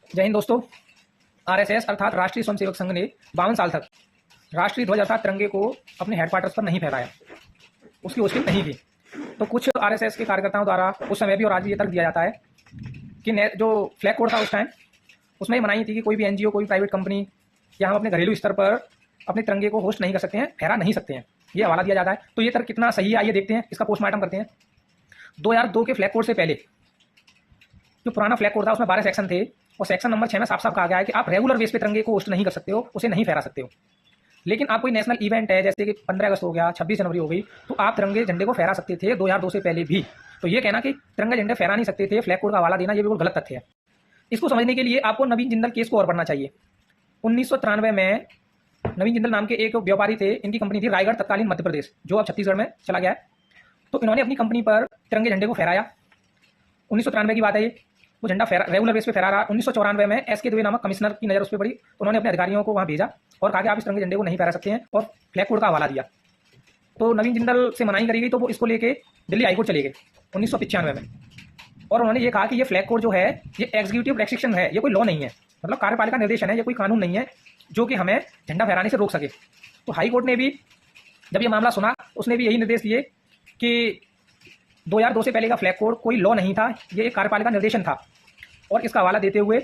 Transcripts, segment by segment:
जय हिंद दोस्तों। आरएसएस अर्थात राष्ट्रीय स्वयंसेवक संघ ने 52 साल तक राष्ट्रीय ध्वज अर्थात तिरंगे को अपने हेडक्वार्टर्स पर नहीं फहराया, उसकी होस्टिंग नहीं की। तो कुछ आरएसएस के कार्यकर्ताओं द्वारा उस समय भी और आज भी ये तर्क दिया जाता है कि जो फ्लैग कोड था उस टाइम उसमें ये मनाही थी कि कोई भी एनजीओ, कोई प्राइवेट कंपनी या हम अपने घरेलू स्तर पर अपने तिरंगे को होस्ट नहीं कर सकते हैं, फहरा नहीं सकते हैं, ये हवाला दिया जाता है। तो ये तर्क कितना सही है आइए देखते हैं, इसका पोस्टमार्टम करते हैं। 2002 के फ्लैग कोड से पहले जो पुराना फ्लैग कोड था उसमें 12 सेक्शन थे और सेक्शन नंबर 6 में साफ साफ कहा गया है कि आप रेगुलर बेस पे तिरंगे को होस्ट नहीं कर सकते हो, उसे नहीं फहरा सकते हो। लेकिन आप कोई नेशनल इवेंट है जैसे कि 15 अगस्त हो गया, 26 जनवरी हो गई, तो आप तिरंगे झंडे को फहरा सकते थे 2002 से पहले भी। तो ये कहना कि तिरंगे झंडे फहरा नहीं सकते थे, फ्लैग कोड का हवाला देना, ये बिल्कुल गलत तथ्य है। इसको समझने के लिए आपको नवीन जिंदल केस को और पढ़ना चाहिए। 1993 में नवीन जिंदल नाम के एक व्यापारी थे, इनकी कंपनी थी रायगढ़ तत्कालीन मध्य प्रदेश, जो अब छत्तीसगढ़ में चला गया है। तो इन्होंने अपनी कंपनी पर तिरंगे झंडे को फहराया। 1993 की बात है ये। वो झंडा रेगुलर बेस पे फहरा रहा। 1994 में एसके दुबे नामक कमिश्नर की नज़र उस पर पड़ी, तो उन्होंने अपने अधिकारियों को वहाँ भेजा और कहा कि आप इस तिरंगे झंडे को नहीं फहरा सकते हैं और फ्लैग कोड का हवाला दिया। तो नवीन जिंदल से मनाही करी गई, तो वो इसको लेके दिल्ली हाईकोर्ट चले गए 1995 में। और उन्होंने ये कहा कि ये फ्लैग कोड जो है ये एग्जीक्यूटिव रेस्ट्रिक्शन है, ये कोई लॉ नहीं है, मतलब कार्यपालिका निर्देशन है, ये कोई कानून नहीं है जो कि हमें झंडा फहराने से रोक सके। तो हाई कोर्ट ने भी जब ये मामला सुना, उसने भी यही निर्देश दिए कि 2002 से पहले का फ्लैग कोड कोई लॉ नहीं था, ये एक कार्यपालिका निर्देशन था। और इसका हवाला देते हुए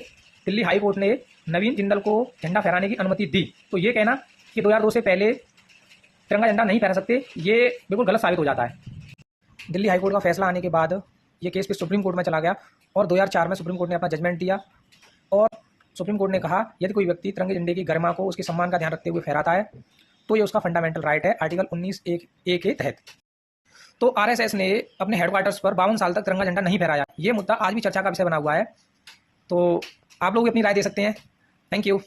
दिल्ली हाई कोर्ट ने नवीन जिंदल को झंडा फहराने की अनुमति दी। तो ये कहना कि 2002 से पहले तिरंगा झंडा नहीं फहरा सकते, ये बिल्कुल गलत साबित हो जाता है। दिल्ली हाई कोर्ट का फैसला आने के बाद ये केस फिर सुप्रीम कोर्ट में चला गया और 2004 में सुप्रीम कोर्ट ने अपना जजमेंट दिया और सुप्रीम कोर्ट ने कहा यदि कोई व्यक्ति तिरंगे झंडे की गरिमा को, उसके सम्मान का ध्यान रखते हुए फहराता है तो ये उसका फंडामेंटल राइट है, आर्टिकल 19(1)(a) के तहत। तो आरएसएस ने अपने हेडक्वार्टर्स पर 52 साल तक तिरंगा झंडा नहीं फहराया। ये मुद्दा आज भी चर्चा का विषय बना हुआ है। तो आप लोग भी अपनी राय दे सकते हैं। Thank you.